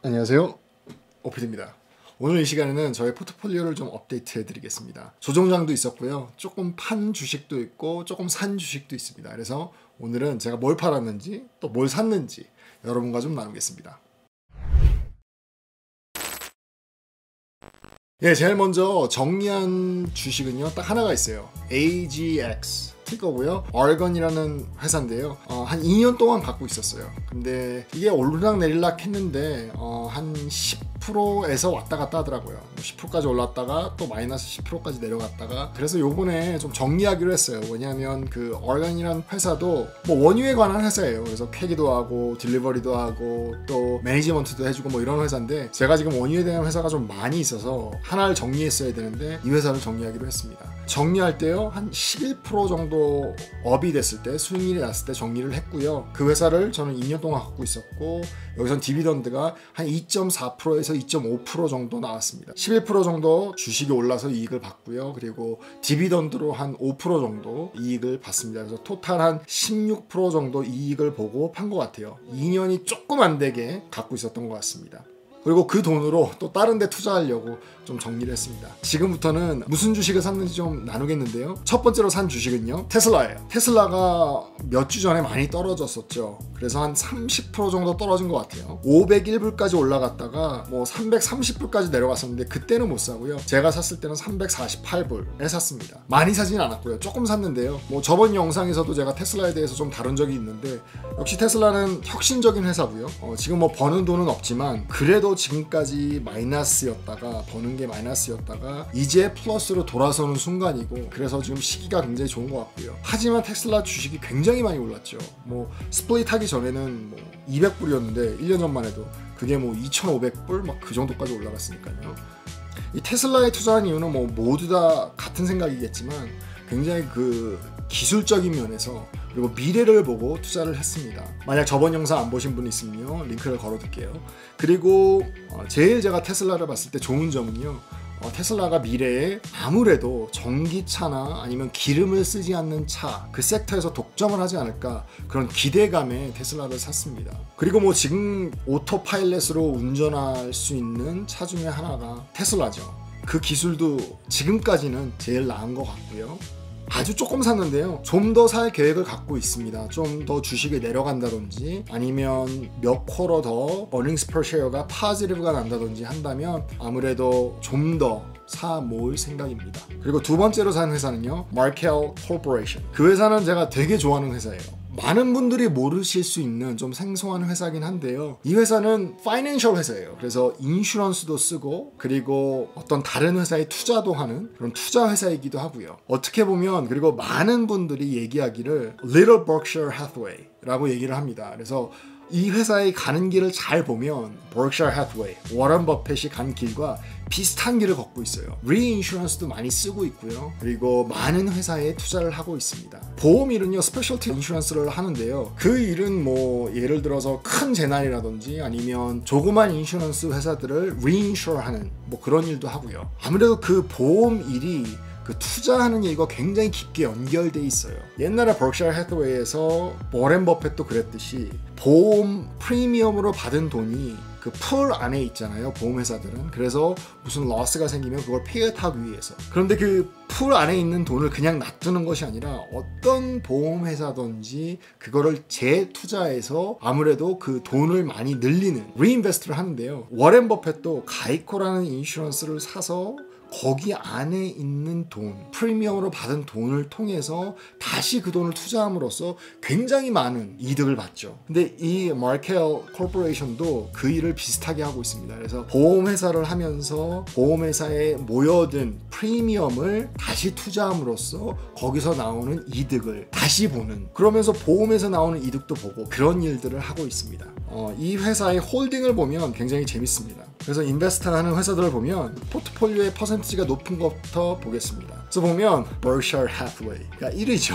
안녕하세요, 오피드입니다. 오늘 이 시간에는 저의 포트폴리오를 좀 업데이트 해드리겠습니다. 조정장도 있었고요, 조금 판 주식도 있고 조금 산 주식도 있습니다. 그래서 오늘은 제가 뭘 팔았는지 또 뭘 샀는지 여러분과 좀 나누겠습니다. 제일 먼저 정리한 주식은요, 딱 하나가 있어요. AGX 티거고요. Argon이라는 회사인데요. 한 2년 동안 갖고 있었어요. 근데 이게 오르락 내리락 했는데 한 10%에서 왔다 갔다 하더라고요. 10%까지 올랐다가 또 마이너스 10%까지 내려갔다가, 그래서 요번에 좀 정리하기로 했어요. 왜냐하면 그 Argon이라는 회사도 뭐 원유에 관한 회사예요. 그래서 캐기도 하고 딜리버리도 하고 또 매니지먼트도 해주고 뭐 이런 회사인데, 제가 지금 원유에 대한 회사가 좀 많이 있어서 하나를 정리했어야 되는데 이 회사를 정리하기로 했습니다. 정리할 때요, 한 11% 정도 업이 됐을 때, 수익률이 났을 때 정리를 했고요. 그 회사를 저는 2년 동안 갖고 있었고, 여기선 디비던드가 한 2.4%에서 2.5% 정도 나왔습니다. 11% 정도 주식이 올라서 이익을 받고요. 그리고 디비던드로 한 5% 정도 이익을 받습니다. 그래서 토탈 한 16% 정도 이익을 보고 판 것 같아요. 2년이 조금 안 되게 갖고 있었던 것 같습니다. 그리고 그 돈으로 또 다른 데 투자하려고 좀 정리를 했습니다. 지금부터는 무슨 주식을 샀는지 좀 나누겠는데요. 첫 번째로 산 주식은요, 테슬라예요. 테슬라가 몇 주 전에 많이 떨어졌었죠. 그래서 한 30% 정도 떨어진 것 같아요. 501불까지 올라갔다가 뭐 330불까지 내려갔었는데 그때는 못 사고요. 제가 샀을 때는 348불에 샀습니다. 많이 사진 않았고요. 조금 샀는데요. 뭐 저번 영상에서도 제가 테슬라에 대해서 좀 다룬 적이 있는데, 역시 테슬라는 혁신적인 회사고요. 지금 뭐 버는 돈은 없지만 그래도 지금까지 마이너스였다가, 버는 게 마이너스였다가 이제 플러스로 돌아서는 순간이고, 그래서 지금 시기가 굉장히 좋은 것 같고요. 하지만 테슬라 주식이 굉장히 많이 올랐죠. 뭐 스플릿 하기 전에는 뭐 200불이었는데 1년 전만 해도 그게 뭐 2,500불 막 그 정도까지 올라갔으니까요. 이 테슬라에 투자한 이유는 뭐 모두 다 같은 생각이겠지만 굉장히 그 기술적인 면에서, 그리고 미래를 보고 투자를 했습니다. 만약 저번 영상 안 보신 분 있으면요, 링크를 걸어둘게요. 그리고 제일 제가 테슬라를 봤을 때 좋은 점은요, 테슬라가 미래에 아무래도 전기차나 아니면 기름을 쓰지 않는 차, 그 섹터에서 독점을 하지 않을까, 그런 기대감에 테슬라를 샀습니다. 그리고 뭐 지금 오토파일럿으로 운전할 수 있는 차 중에 하나가 테슬라죠. 그 기술도 지금까지는 제일 나은 것 같고요. 아주 조금 샀는데요, 좀 더 살 계획을 갖고 있습니다. 좀 더 주식이 내려간다든지 아니면 몇 쿼터 더 earnings per share가 파지티브가 난다든지 한다면 아무래도 좀 더 사 모을 생각입니다. 그리고 두 번째로 산 회사는요, Markel Corporation. 그 회사는 제가 되게 좋아하는 회사예요. 많은 분들이 모르실 수 있는 좀 생소한 회사긴 한데요, 이 회사는 파이낸셜 회사예요. 그래서 인슈런스도 쓰고, 그리고 어떤 다른 회사에 투자도 하는 그런 투자 회사이기도 하고요. 어떻게 보면, 그리고 많은 분들이 얘기하기를 Little Berkshire Hathaway 라고 얘기를 합니다. 그래서 이 회사에 가는 길을 잘 보면 Berkshire Hathaway, 워런 버핏이 간 길과 비슷한 길을 걷고 있어요. 리인슈런스도 많이 쓰고 있고요. 그리고 많은 회사에 투자를 하고 있습니다. 보험 일은요, 스페셜티 인슈런스를 하는데요, 그 일은 뭐 예를 들어서 큰 재난이라든지 아니면 조그만 인슈런스 회사들을 리인슈어하는 뭐 그런 일도 하고요. 아무래도 그 보험 일이 그 투자하는 일과 굉장히 깊게 연결돼 있어요. 옛날에 버크셔 해서웨이에서 워렌 버핏도 그랬듯이 보험 프리미엄으로 받은 돈이 그 풀 안에 있잖아요, 보험회사들은. 그래서 무슨 러스가 생기면 그걸 페이하기 위해서. 그런데 그 풀 안에 있는 돈을 그냥 놔두는 것이 아니라 어떤 보험회사든지 그거를 재투자해서 아무래도 그 돈을 많이 늘리는 리인베스트를 하는데요, 워렌 버핏도 가이코라는 인슈런스를 사서 거기 안에 있는 돈, 프리미엄으로 받은 돈을 통해서 다시 그 돈을 투자함으로써 굉장히 많은 이득을 받죠. 근데 이 마켈 코퍼레이션도 그 일을 비슷하게 하고 있습니다. 그래서 보험회사를 하면서 보험회사에 모여든 프리미엄을 다시 투자함으로써 거기서 나오는 이득을 다시 보는, 그러면서 보험에서 나오는 이득도 보고, 그런 일들을 하고 있습니다. 이 회사의 홀딩을 보면 굉장히 재밌습니다. 그래서 인베스트하는 회사들을 보면 포트폴리오의 퍼센티지가 높은 것부터 보겠습니다. 그래서 보면 Berkshire Hathaway가 1위죠.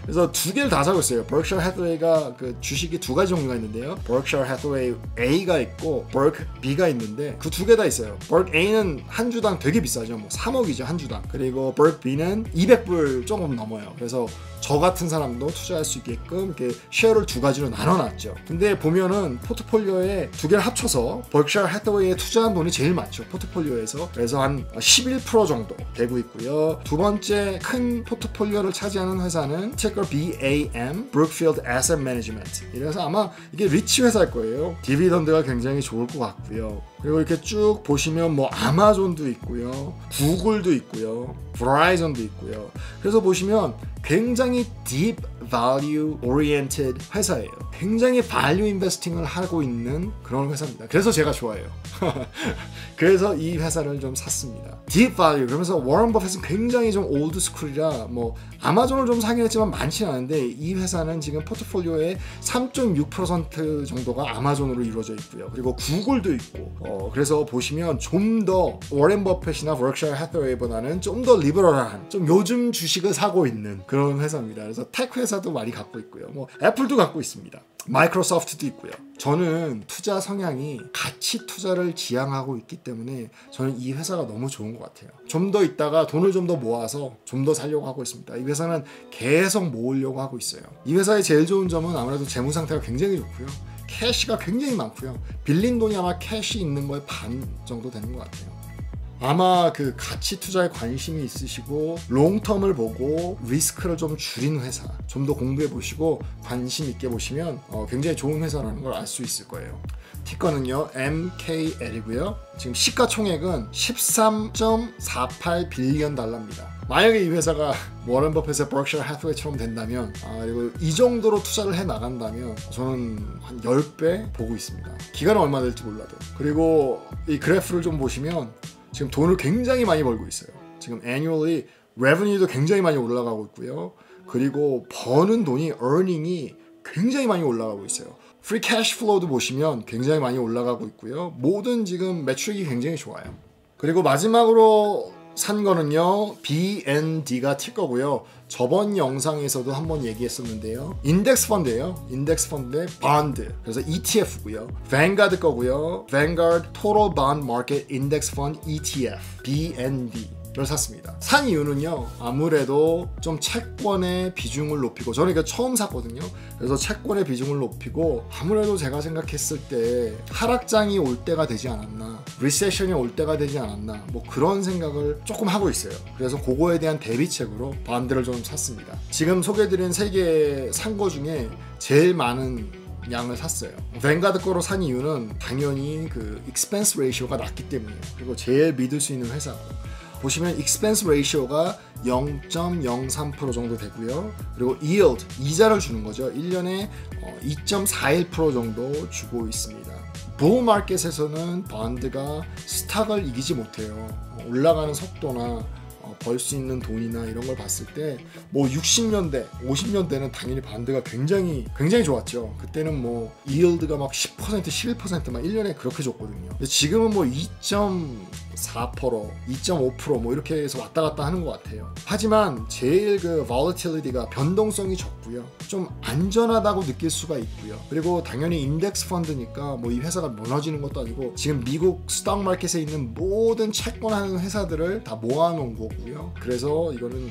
그래서 두 개를 다 사고 있어요. Berkshire Hathaway가 그 주식이 두 가지 종류가 있는데요. Berkshire Hathaway A가 있고 Berk B가 있는데 그 두 개 다 있어요. Berk A는 한 주당 되게 비싸죠. 뭐 3억이죠 한 주당. 그리고 Berk B는 200불 조금 넘어요. 그래서 저 같은 사람도 투자할 수 있게끔 이렇게 쉐어를 두 가지로 나눠놨죠. 근데 보면은 포트폴리오에 두 개를 합쳐서 Berkshire Hathaway에 투자한 돈이 제일 많죠. 포트폴리오에서. 그래서 한 11% 정도 되고 있고요. 두 번째 큰 포트폴리오를 차지하는 회사는 티cker BAM, Brookfield Asset Management. 이래서 아마 이게 리치 회사일 거예요. 디비던드가 굉장히 좋을 것 같고요. 그리고 이렇게 쭉 보시면 뭐 아마존도 있고요. 구글도 있고요. Verizon도 있고요. 그래서 보시면 굉장히 deep value oriented 회사예요. 굉장히 value investing을 하고 있는 그런 회사입니다. 그래서 제가 좋아해요. 그래서 이 회사를 좀 샀습니다. deep value 그러면서 워런 버핏은 굉장히 좀 올드 스쿨이라 뭐 아마존을 좀 사긴 했지만 많지는 않은데 이 회사는 지금 포트폴리오의 3.6% 정도가 아마존으로 이루어져 있고요. 그리고 구글도 있고 그래서 보시면 좀 더 워런 버핏이나 버크셔 해서웨이보다는 좀 더 리버럴한 좀 요즘 주식을 사고 있는 그런 회사입니다. 그래서 텍 회사도 많이 갖고 있고요. 뭐 애플도 갖고 있습니다. 마이크로소프트도 있고요. 저는 투자 성향이 가치 투자를 지향하고 있기 때문에 저는 이 회사가 너무 좋은 것 같아요. 좀 더 있다가 돈을 좀 더 모아서 좀 더 살려고 하고 있습니다. 이 회사는 계속 모으려고 하고 있어요. 이 회사의 제일 좋은 점은 아무래도 재무 상태가 굉장히 좋고요. 캐시가 굉장히 많고요. 빌린 돈이 아마 캐시 있는 거의 반 정도 되는 것 같아요. 아마 그 가치 투자에 관심이 있으시고 롱텀을 보고 리스크를 좀 줄인 회사 좀 더 공부해 보시고 관심 있게 보시면 굉장히 좋은 회사라는 걸 알 수 있을 거예요. 티커는요 MKL이고요. 지금 시가총액은 13.48 빌리언 달러입니다. 만약에 이 회사가 워런 버핏의 버크셔 해서웨이처럼 된다면 그리고 이 정도로 투자를 해 나간다면 저는 한 10배 보고 있습니다. 기간은 얼마 될지 몰라도. 그리고 이 그래프를 좀 보시면 지금 돈을 굉장히 많이 벌고 있어요. 지금 annually revenue도 굉장히 많이 올라가고 있고요. 그리고 버는 돈이 earning이 굉장히 많이 올라가고 있어요. free cash flow도 보시면 굉장히 많이 올라가고 있고요. 모든 지금 매출이 굉장히 좋아요. 그리고 마지막으로 산 거는요 BND가 티거고요. 저번 영상에서도 한번 얘기했었는데요. 인덱스 펀드예요. 인덱스 펀드의 bon드. 그래서 ETF고요. Vanguard 거고요. Vanguard Total Bond Market Index Fund ETF BND를 샀습니다. 산 이유는요. 아무래도 좀 채권의 비중을 높이고 저는 이거 처음 샀거든요. 그래서 채권의 비중을 높이고 아무래도 제가 생각했을 때 하락장이 올 때가 되지 않았나 리세션이 올 때가 되지 않았나 뭐 그런 생각을 조금 하고 있어요. 그래서 그거에 대한 대비책으로 반드를 좀 샀습니다. 지금 소개해드린 3개 산 거 중에 제일 많은 양을 샀어요. 뱅가드 거로 산 이유는 당연히 그 expense ratio가 낮기 때문이에요. 그리고 제일 믿을 수 있는 회사고 보시면 expense ratio가 0.03% 정도 되고요. 그리고 yield, 이자를 주는 거죠. 1년에 2.41% 정도 주고 있습니다. 부ll 마켓에서는 bonds가 스탁을 이기지 못해요. 올라가는 속도나 벌 수 있는 돈이나 이런 걸 봤을 때 뭐 60년대, 50년대는 당연히 반드가 굉장히 좋았죠. 그때는 뭐 yield가 막 10%, 11% 막 1년에 그렇게 줬거든요. 근데 지금은 뭐 2.4%, 2.5% 뭐 이렇게 해서 왔다 갔다 하는 것 같아요. 하지만 제일 그 volatility가 변동성이 적고요. 좀 안전하다고 느낄 수가 있고요. 그리고 당연히 인덱스 펀드니까 뭐 이 회사가 무너지는 것도 아니고 지금 미국 스톡 마켓에 있는 모든 채권하는 회사들을 다 모아놓은 거고요. 그래서 이거는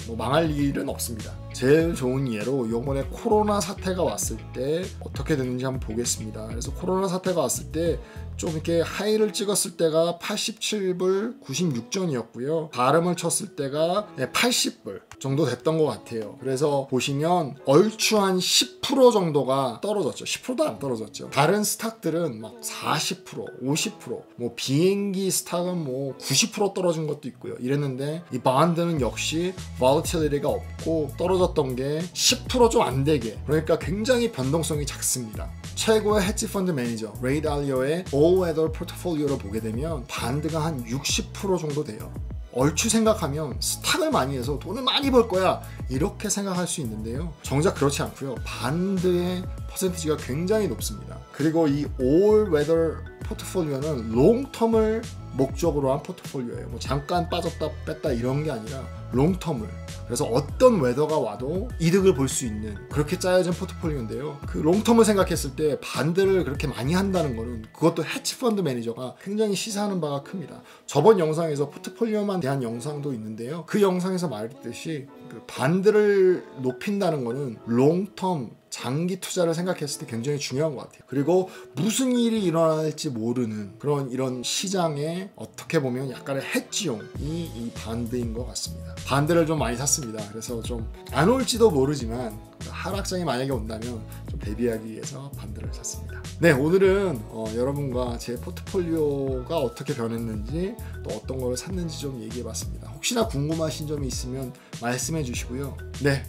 뭐 망할 일은 없습니다. 제일 좋은 예로 이번에 코로나 사태가 왔을 때 어떻게 됐는지 한번 보겠습니다. 그래서 코로나 사태가 왔을 때 좀 이렇게 하이를 찍었을 때가 87불 96전이었고요. 바람을 쳤을 때가 80불 정도 됐던 것 같아요. 그래서 보시면 얼추 한 10% 정도가 떨어졌죠. 10%도 안 떨어졌죠. 다른 스탁들은 막 40%, 50%, 뭐 비행기 스탁은 뭐 90% 떨어진 것도 있고요. 이랬는데 이 바운드는 역시 volatility가 없고 떨어졌던 게 10% 좀 안 되게, 그러니까 굉장히 변동성이 작습니다. 최고의 헤지 펀드 매니저 레이 달리오의 All Weather 포트폴리오를 보게 되면 반드가 한 60% 정도 돼요. 얼추 생각하면 스탁을 많이 해서 돈을 많이 벌 거야 이렇게 생각할 수 있는데요. 정작 그렇지 않고요. 반드의 퍼센티지가 굉장히 높습니다. 그리고 이 All Weather 포트폴리오는 롱텀을 목적으로 한 포트폴리오예요. 뭐 잠깐 빠졌다 뺐다 이런 게 아니라 롱텀을, 그래서 어떤 웨더가 와도 이득을 볼 수 있는 그렇게 짜여진 포트폴리오인데요. 그 롱텀을 생각했을 때 반대를 그렇게 많이 한다는 거는 그것도 헤지펀드 매니저가 굉장히 시사하는 바가 큽니다. 저번 영상에서 포트폴리오만 대한 영상도 있는데요. 그 영상에서 말했듯이 그 반대를 높인다는 거는 롱텀 장기 투자를 생각했을 때 굉장히 중요한 것 같아요. 그리고 무슨 일이 일어날지 모르는 그런 이런 시장에 어떻게 보면 약간의 해지용이 이 반대인 것 같습니다. 반대를 좀 많이 샀습니다. 그래서 좀 안 올지도 모르지만 하락장이 만약에 온다면 좀 대비하기 위해서 반대를 샀습니다. 네, 오늘은 여러분과 제 포트폴리오가 어떻게 변했는지 또 어떤 걸 샀는지 좀 얘기해 봤습니다. 혹시나 궁금하신 점이 있으면 말씀해 주시고요. 네,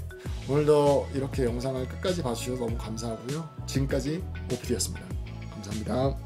오늘도 이렇게 영상을 끝까지 봐주셔서 너무 감사하고요. 지금까지 오피디였습니다. 감사합니다.